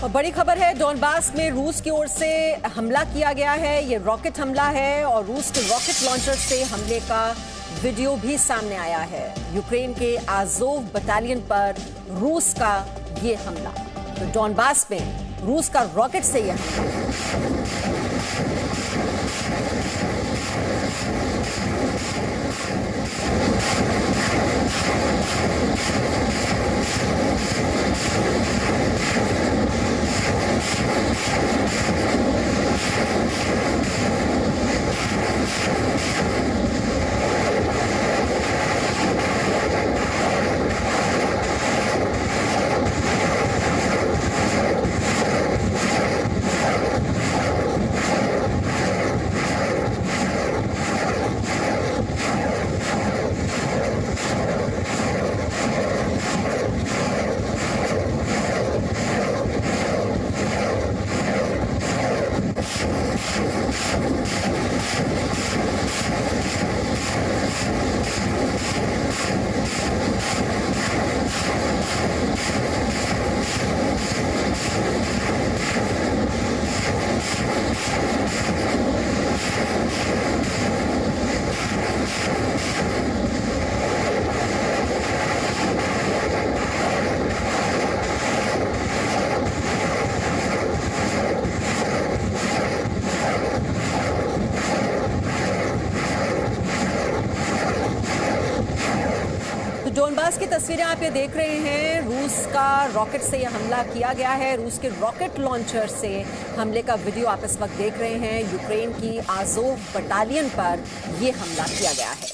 और बड़ी खबर है, डोनबास में रूस की ओर से हमला किया गया है। ये रॉकेट हमला है और रूस के रॉकेट लॉन्चर से हमले का वीडियो भी सामने आया है। यूक्रेन के आज़ोव बटालियन पर रूस का ये हमला, तो डोनबास में रूस का रॉकेट से यह हमला। डोनबास की तस्वीरें आप ये देख रहे हैं। रूस का रॉकेट से यह हमला किया गया है। रूस के रॉकेट लॉन्चर से हमले का वीडियो आप इस वक्त देख रहे हैं। यूक्रेन की आज़ोव बटालियन पर यह हमला किया गया है।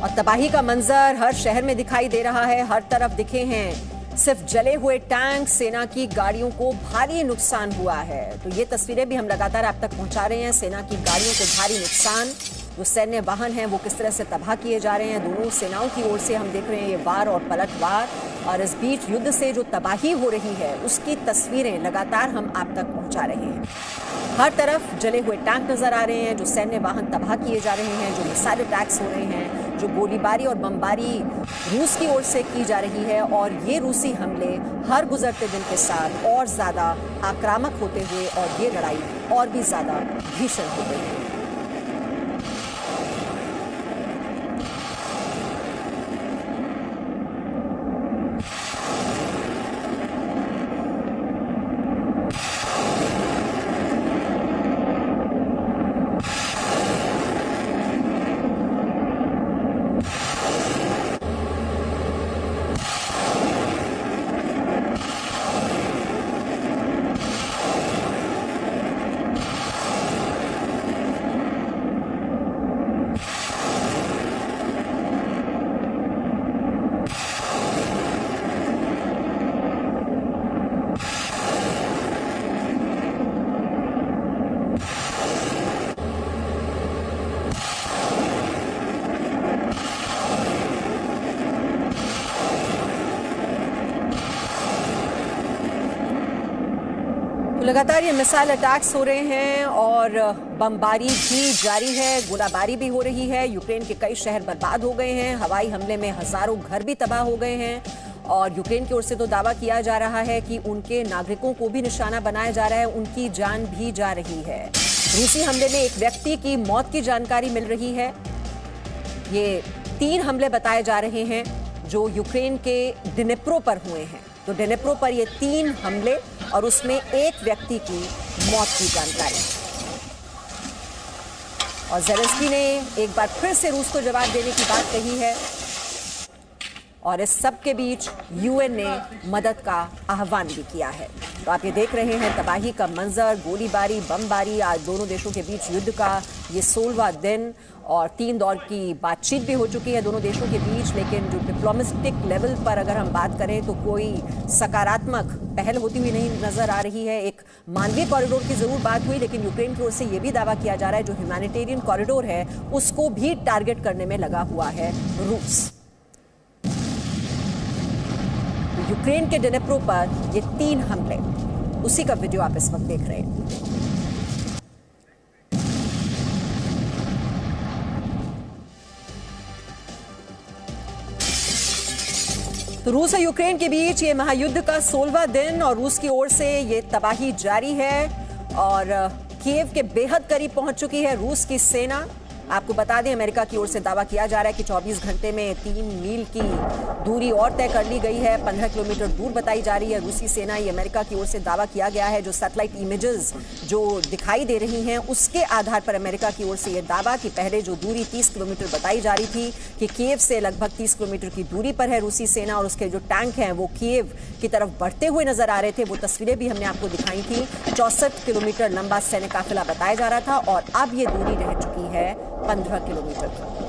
और तबाही का मंजर हर शहर में दिखाई दे रहा है। हर तरफ दिखे हैं सिर्फ जले हुए टैंक, सेना की गाड़ियों को भारी नुकसान हुआ है। तो ये तस्वीरें भी हम लगातार आप तक पहुंचा रहे हैं। सेना की गाड़ियों को भारी नुकसान, जो सैन्य वाहन हैं वो किस तरह से तबाह किए जा रहे हैं। दोनों सेनाओं की ओर से हम देख रहे हैं ये वार और पलटवार, और इस बीच युद्ध से जो तबाही हो रही है उसकी तस्वीरें लगातार हम आप तक पहुंचा रहे हैं। हर तरफ जले हुए टैंक नजर आ रहे हैं, जो सैन्य वाहन तबाह किए जा रहे हैं, जो मिसाइल अटैक्स हो रहे हैं, जो गोलीबारी और बमबारी रूस की ओर से की जा रही है। और ये रूसी हमले हर गुजरते दिन के साथ और ज्यादा आक्रामक होते हुए और ये लड़ाई और भी ज्यादा भीषण हो गई है। लगातार ये मिसाइल अटैक्स हो रहे हैं और बमबारी भी जारी है, गोलाबारी भी हो रही है। यूक्रेन के कई शहर बर्बाद हो गए हैं। हवाई हमले में हजारों घर भी तबाह हो गए हैं। और यूक्रेन की ओर से तो दावा किया जा रहा है कि उनके नागरिकों को भी निशाना बनाया जा रहा है, उनकी जान भी जा रही है। रूसी हमले में एक व्यक्ति की मौत की जानकारी मिल रही है। ये 3 हमले बताए जा रहे हैं जो यूक्रेन के डिनेप्रो पर हुए हैं। तो डिनेप्रो पर ये 3 हमले और उसमें एक व्यक्ति की मौत की जानकारी। और ज़ेलेंस्की ने एक बार फिर से रूस को जवाब देने की बात कही है। और इस सब के बीच यूएन ने मदद का आह्वान भी किया है। तो आप ये देख रहे हैं तबाही का मंजर, गोलीबारी, बमबारी। आज दोनों देशों के बीच युद्ध का ये 16वां दिन और 3 दौर की बातचीत भी हो चुकी है दोनों देशों के बीच। लेकिन जो डिप्लोमेटिक लेवल पर अगर हम बात करें तो कोई सकारात्मक पहल होती हुई नहीं नजर आ रही है। एक मानवीय कॉरिडोर की जरूर बात हुई, लेकिन यूक्रेन की ओर से ये भी दावा किया जा रहा है जो ह्यूमैनिटेरियन कॉरिडोर है उसको भी टारगेट करने में लगा हुआ है रूस। यूक्रेन के डिनेप्रो पर ये 3 हमले, उसी का वीडियो आप इस वक्त देख रहे हैं। तो रूस और यूक्रेन के बीच ये महायुद्ध का 16वां दिन और रूस की ओर से ये तबाही जारी है और कीव के बेहद करीब पहुंच चुकी है रूस की सेना। आपको बता दें, अमेरिका की ओर से दावा किया जा रहा है कि 24 घंटे में 3 मील की दूरी और तय कर ली गई है। 15 किलोमीटर दूर बताई जा रही है रूसी सेना। ये अमेरिका की ओर से दावा किया गया है। जो सैटेलाइट इमेजेस जो दिखाई दे रही हैं उसके आधार पर अमेरिका की ओर से यह दावा कि पहले जो दूरी 30 किलोमीटर बताई जा रही थी कि कीव से लगभग 30 किलोमीटर की दूरी पर है रूसी सेना और उसके जो टैंक हैं वो कीव की तरफ बढ़ते हुए नजर आ रहे थे। वो तस्वीरें भी हमने आपको दिखाई थी। 64 किलोमीटर लंबा सैन्य काफिला बताया जा रहा था और अब ये दूरी रह चुकी है 15 किलोमीटर की।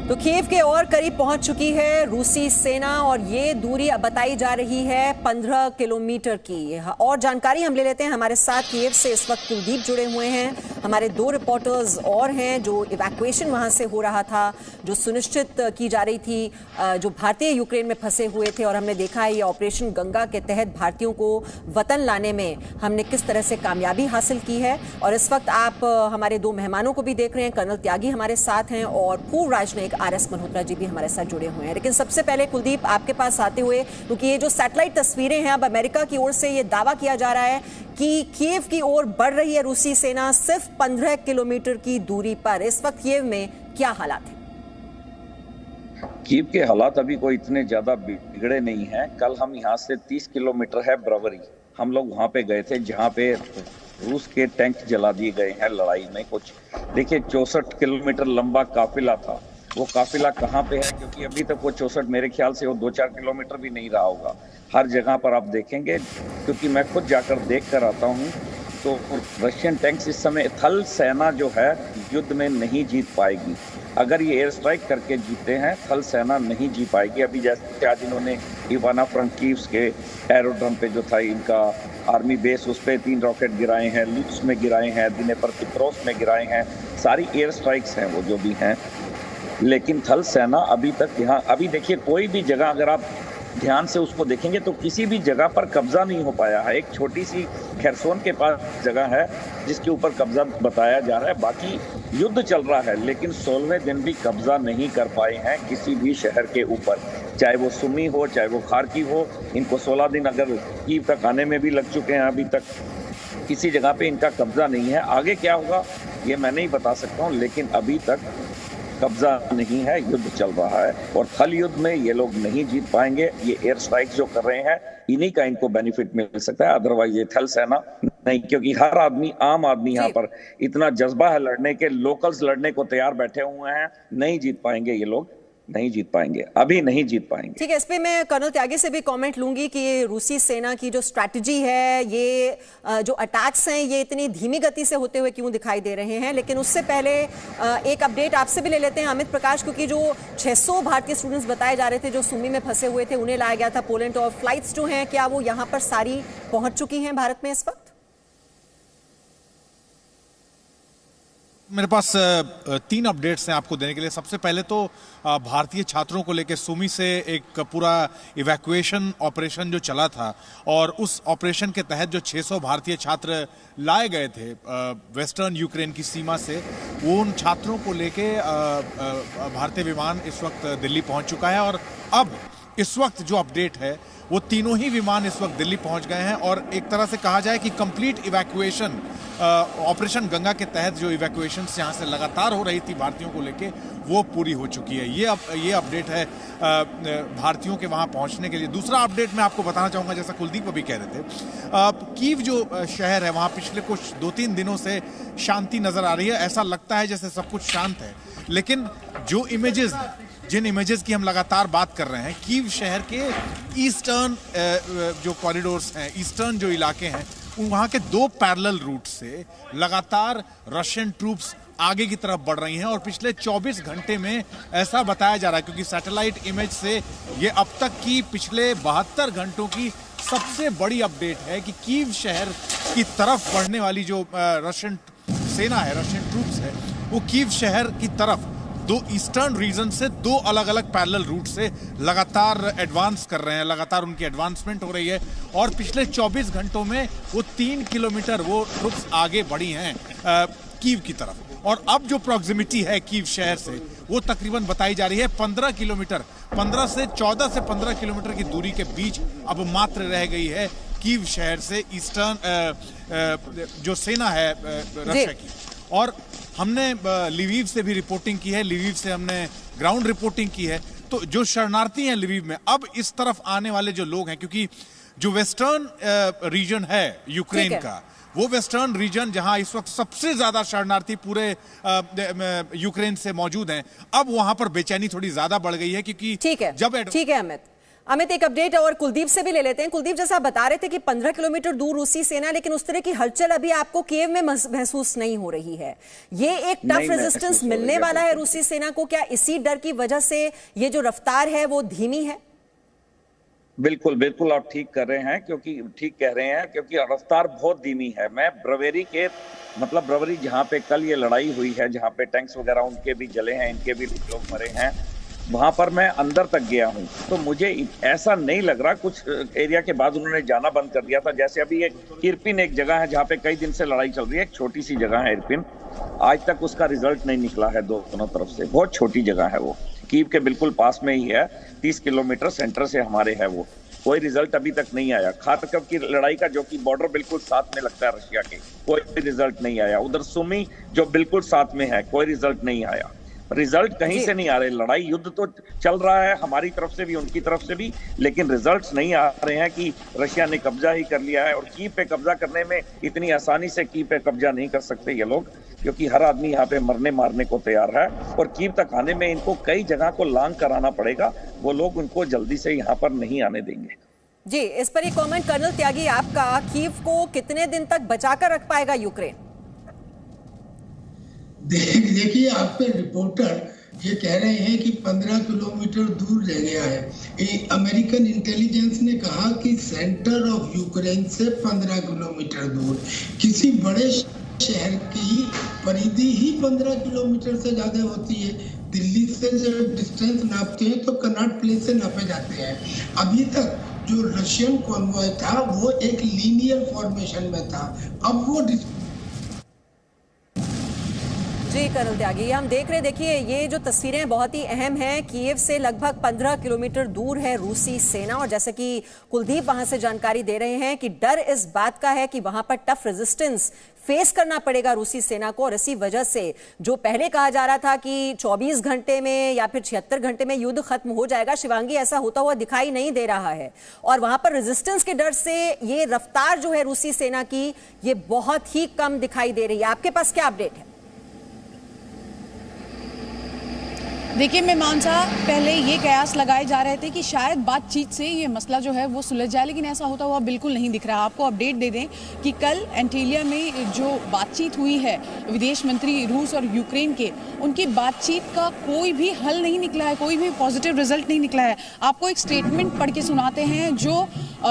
तो कीव के और करीब पहुंच चुकी है रूसी सेना और ये दूरी अब बताई जा रही है 15 किलोमीटर की। और जानकारी हम ले लेते हैं। हमारे साथ कीव से इस वक्त कुलदीप जुड़े हुए हैं। हमारे 2 रिपोर्टर्स और हैं जो इवैक्यूएशन वहां से हो रहा था, जो सुनिश्चित की जा रही थी, जो भारतीय यूक्रेन में फंसे हुए थे। और हमने देखा है ये ऑपरेशन गंगा के तहत भारतीयों को वतन लाने में हमने किस तरह से कामयाबी हासिल की है। और इस वक्त आप हमारे 2 मेहमानों को भी देख रहे हैं। कर्नल त्यागी हमारे साथ हैं और पूर्व राजनयिक RS मल्होत्रा जी भी हमारे साथ जुड़े हुए हैं। लेकिन सबसे पहले कुलदीप आपके पास आते हुए, क्योंकि ये जो सैटेलाइट तस्वीरें हैं, अब अमेरिका की ओर से ये दावा किया जा रहा है कि कीव की ओर बढ़ रही है रूसी सेना सिर्फ 15 किलोमीटर की दूरी पर। इस वक्त कीव में क्या हालात हैं? कीव के हालात अभी कोई इतने ज्यादा बिगड़े नहीं हैं। कल हम यहाँ से 30 किलोमीटर है ब्रवरी, हम लोग वहां पे गए थे जहाँ पे रूस के टैंक जला दिए गए हैं लड़ाई में। कुछ देखिए 64 किलोमीटर लंबा काफिला था। वो काफिला कहाँ पे है, क्योंकि अभी तक वो 64 मेरे ख्याल से वो 2-4 किलोमीटर भी नहीं रहा होगा। हर जगह पर आप देखेंगे, क्योंकि मैं खुद जाकर देख कर आता हूँ, तो रशियन टैंक्स इस समय थल सेना जो है युद्ध में नहीं जीत पाएगी। अगर ये एयर स्ट्राइक करके जीते हैं, थल सेना नहीं जीत पाएगी। अभी जैसे आज इन्होंने इवाना फ्रंकीव्स के एरोड्रम पे जो था इनका आर्मी बेस, उस पर 3 रॉकेट गिराए हैं, लुत्स में गिराए हैं, दिनेपर्तिप्रोस में गिराए हैं। सारी एयर स्ट्राइक्स हैं वो जो भी हैं। लेकिन थल सेना अभी तक यहाँ, अभी देखिए कोई भी जगह अगर आप ध्यान से उसको देखेंगे तो किसी भी जगह पर कब्जा नहीं हो पाया है। एक छोटी सी खेरसोन के पास जगह है जिसके ऊपर कब्जा बताया जा रहा है। बाकी युद्ध चल रहा है, लेकिन 16वें दिन भी कब्जा नहीं कर पाए हैं किसी भी शहर के ऊपर, चाहे वो सुमी हो, चाहे वो खार्किव हो। इनको 16 दिन अगर कीव तक आने में भी लग चुके हैं, अभी तक किसी जगह पे इनका कब्जा नहीं है। आगे क्या होगा ये मैं नहीं बता सकता हूँ, लेकिन अभी तक कब्जा नहीं है, युद्ध चल रहा है। और थल युद्ध में ये लोग नहीं जीत पाएंगे। ये एयर स्ट्राइक्स जो कर रहे हैं इन्हीं का इनको बेनिफिट मिल सकता है, अदरवाइज ये थल सेना नहीं, क्योंकि हर आदमी, आम आदमी यहाँ पर इतना जज्बा है लड़ने के, लोकल्स लड़ने को तैयार बैठे हुए हैं। नहीं जीत पाएंगे ये लोग, नहीं जीत पाएंगे, अभी नहीं जीत पाएंगे। ठीक है, इस पे मैं कर्नल त्यागी से भी कमेंट लूंगी कि ये रूसी सेना की जो स्ट्रैटेजी है, ये जो अटैक्स हैं, ये इतनी धीमी गति से होते हुए क्यों दिखाई दे रहे हैं। लेकिन उससे पहले एक अपडेट आपसे भी ले लेते हैं अमित प्रकाश, क्योंकि जो 600 भारतीय स्टूडेंट्स बताए जा रहे थे जो सुमी में फंसे हुए थे, उन्हें लाया गया था पोलैंड। और फ्लाइट्स जो हैं, क्या वो यहाँ पर सारी पहुंच चुकी हैं भारत में इस वक्त? मेरे पास 3 अपडेट्स हैं आपको देने के लिए। सबसे पहले तो भारतीय छात्रों को लेकर सुमी से एक पूरा इवैक्यूएशन ऑपरेशन जो चला था, और उस ऑपरेशन के तहत जो 600 भारतीय छात्र लाए गए थे वेस्टर्न यूक्रेन की सीमा से, वो उन छात्रों को लेके भारतीय विमान इस वक्त दिल्ली पहुंच चुका है। और अब इस वक्त जो अपडेट है, वो तीनों ही विमान इस वक्त दिल्ली पहुंच गए हैं। और एक तरह से कहा जाए कि कंप्लीट इवैक्यूएशन, ऑपरेशन गंगा के तहत जो इवैक्यूएशन यहाँ से लगातार हो रही थी भारतीयों को लेके, वो पूरी हो चुकी है। ये अपडेट है भारतीयों के वहाँ पहुँचने के लिए। दूसरा अपडेट मैं आपको बताना चाहूँगा, जैसा कुलदीप अभी कह रहे थे, कीव जो शहर है वहाँ पिछले कुछ 2-3 दिनों से शांति नजर आ रही है। ऐसा लगता है जैसे सब कुछ शांत है, लेकिन जो इमेजेस जिन इमेजेस की हम लगातार बात कर रहे हैं, कीव शहर के ईस्टर्न जो कॉरिडोर्स हैं, ईस्टर्न जो इलाके हैं, वहां के 2 पैरेलल रूट से लगातार रशियन ट्रूप्स आगे की तरफ बढ़ रही हैं और पिछले 24 घंटे में ऐसा बताया जा रहा है, क्योंकि सैटेलाइट इमेज से ये अब तक की पिछले 72 घंटों की सबसे बड़ी अपडेट है कि कीव शहर की तरफ बढ़ने वाली जो रशियन सेना है, रशियन ट्रूप्स है, वो कीव शहर की तरफ 2 ईस्टर्न रीजन से 2 अलग अलग पैरेलल रूट से लगातार एडवांस कर रहे हैं, लगातार उनकी एडवांसमेंट हो रही है और पिछले 24 घंटों में वो 3 किलोमीटर वो ट्रूप्स आगे बढ़ी हैं कीव की तरफ। और अब जो प्रॉक्सिमिटी है कीव शहर से वो तकरीबन बताई जा रही है 15 किलोमीटर, 14 से 15 किलोमीटर की दूरी के बीच अब मात्र रह गई है कीव शहर से ईस्टर्न जो सेना है रशिया की। और हमने लिवीव से भी रिपोर्टिंग की है, लिवीव से हमने ग्राउंड रिपोर्टिंग की है। तो जो शरणार्थी हैं लिवीव में, अब इस तरफ आने वाले जो लोग हैं, क्योंकि जो वेस्टर्न रीजन है यूक्रेन का, वो वेस्टर्न रीजन जहां इस वक्त सबसे ज्यादा शरणार्थी पूरे यूक्रेन से मौजूद हैं, अब वहां पर बेचैनी थोड़ी ज्यादा बढ़ गई है, क्योंकि ठीक है अमित एक अपडेट और कुलदीप से भी ले लेते हैं। कुलदीप, जैसा आप बता रहे थे कि 15 किलोमीटर दूर रूसी सेना, लेकिन उस तरह की हलचल अभी आपको कीव में महसूस नहीं हो रही है। ये एक टफ रेजिस्टेंस मिलने वाला है रूसी सेना को, क्या इसी डर की वजह से ये जो रफ्तार है वो धीमी है? बिल्कुल बिल्कुल आप ठीक कर रहे हैं, क्योंकि रफ्तार बहुत धीमी है। मैं ब्रवरी जहाँ पे कल ये लड़ाई हुई है, जहाँ पे टैंक्स वगैरह उनके भी जले हैं, इनके भी लोग मरे हैं, वहां पर मैं अंदर तक गया हूं, तो मुझे ऐसा नहीं लग रहा। कुछ एरिया के बाद उन्होंने जाना बंद कर दिया था, जैसे अभी एक इरपिन एक जगह है जहाँ पे कई दिन से लड़ाई चल रही है, एक छोटी सी जगह है इरपिन, आज तक उसका रिजल्ट नहीं निकला है दोनों तरफ से। बहुत छोटी जगह है वो, कीव के बिल्कुल पास में ही है, 30 किलोमीटर सेंटर से हमारे है वो। कोई रिजल्ट अभी तक नहीं आया। खार्किव की लड़ाई का, जो कि बॉर्डर बिल्कुल साथ में लगता है रशिया के, कोई रिजल्ट नहीं आया। उधर सुमी जो बिल्कुल साथ में है, कोई रिजल्ट नहीं आया। रिजल्ट कहीं से नहीं आ रहे। लड़ाई युद्ध तो चल रहा है हमारी तरफ से भी, उनकी तरफ से भी, लेकिन रिजल्ट्स नहीं आ रहे हैं कि रशिया ने कब्जा ही कर लिया है। और कीव पे कब्जा करने में इतनी आसानी से कीव पे कब्जा नहीं कर सकते ये लोग, क्योंकि हर आदमी यहाँ पे मरने मारने को तैयार है। और कीव तक आने में इनको कई जगह को लांग कराना पड़ेगा, वो लोग उनको जल्दी से यहाँ पर नहीं आने देंगे। जी, इस पर एक कमेंट कर्नल त्यागी आपका, कीव को कितने दिन तक बचाकर रख पाएगा यूक्रेन? देखिए, आपके रिपोर्टर ये कह रहे हैं कि 15 किलोमीटर दूर रह गया है। अमेरिकन इंटेलिजेंस ने कहा कि सेंटर ऑफ यूक्रेन से 15 किलोमीटर दूर। किसी बड़े शहर की परिधि ही 15 किलोमीटर से ज्यादा होती है। दिल्ली से जब डिस्टेंस नापते हैं तो कनॉट प्लेस से नापे जाते हैं। अभी तक जो रशियन कॉन्वॉय था वो एक लीनियर फॉर्मेशन में था, अब वो जी कर्नल त्यागी, हम देख रहे, देखिए ये जो तस्वीरें बहुत ही अहम हैं। कीव से लगभग 15 किलोमीटर दूर है रूसी सेना, और जैसे कि कुलदीप वहां से जानकारी दे रहे हैं कि डर इस बात का है कि वहां पर टफ रेजिस्टेंस फेस करना पड़ेगा रूसी सेना को, और इसी वजह से जो पहले कहा जा रहा था कि 24 घंटे में या फिर 76 घंटे में युद्ध खत्म हो जाएगा, शिवांगी ऐसा होता हुआ दिखाई नहीं दे रहा है। और वहां पर रेजिस्टेंस के डर से ये रफ्तार जो है रूसी सेना की, ये बहुत ही कम दिखाई दे रही है। आपके पास क्या अपडेट है? देखिए मीमांसा, पहले ये कयास लगाए जा रहे थे कि शायद बातचीत से ये मसला जो है वो सुलझ जाए, लेकिन ऐसा होता हुआ बिल्कुल नहीं दिख रहा। आपको अपडेट दे दें कि कल एंटीलिया में जो बातचीत हुई है विदेश मंत्री रूस और यूक्रेन के, उनकी बातचीत का कोई भी हल नहीं निकला है, कोई भी पॉजिटिव रिजल्ट नहीं निकला है। आपको एक स्टेटमेंट पढ़ के सुनाते हैं जो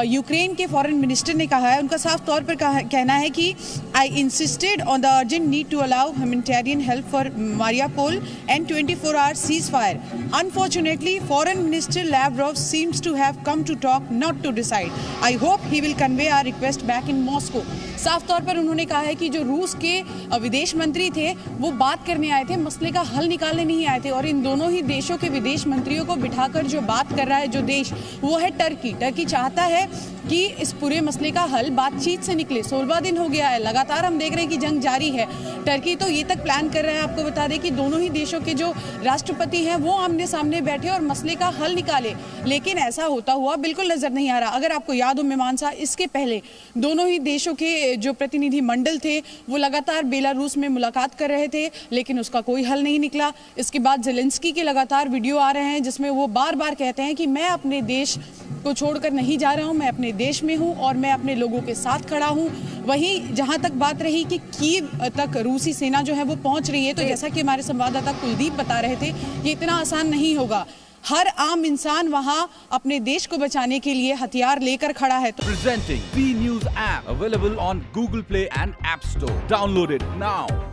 यूक्रेन के फॉरेन मिनिस्टर ने कहा है। उनका साफ तौर पर कहना है कि I insisted on the urgent need to allow humanitarian help for Mariupol and 24 hours ceasefire. Unfortunately, Foreign Minister Lavrov seems to have come to talk, not to decide. I hope he will convey our request back in Moscow. साफ तौर पर उन्होंने कहा है कि जो रूस के विदेश मंत्री थे वो बात करने आए थे, मसले का हल निकालने नहीं आए थे। और इन दोनों ही देशों के विदेश मंत्रियों को बिठाकर जो बात कर रहा है जो देश, वो है टर्की। टर्की चाहता है है कि इस पूरे मसले का हल बातचीत से निकले। 16 दिन हो गया है, लगातार हम देख रहे हैं कि जंग जारी है। टर्की तो ये तक प्लान कर रहा है, आपको बता दें कि दोनों ही देशों के जो राष्ट्रपति हैं वो आमने सामने बैठे और मसले का हल निकाले, लेकिन ऐसा होता हुआ बिल्कुल नजर नहीं आ रहा। अगर आपको याद हो मीमांसा, इसके पहले दोनों ही देशों के जो प्रतिनिधि मंडल थे वो लगातार बेलारूस में मुलाकात कर रहे थे, लेकिन उसका कोई हल नहीं निकला। इसके बाद ज़ेलेंस्की के लगातार वीडियो आ रहे हैं जिसमें वो बार बार कहते हैं कि मैं अपने देश को छोड़कर नहीं जा रहा हूं, मैं अपने देश में हूं और मैं अपने लोगों के साथ खड़ा हूं। वहीं जहां तक बात रही कि कीव तक रूसी सेना जो है वो पहुंच रही है, तो जैसा कि हमारे संवाददाता कुलदीप बता रहे थे, ये इतना आसान नहीं होगा। हर आम इंसान वहां अपने देश को बचाने के लिए हथियार लेकर खड़ा है। Presenting B News app available on Google Play and App Store. Download it now.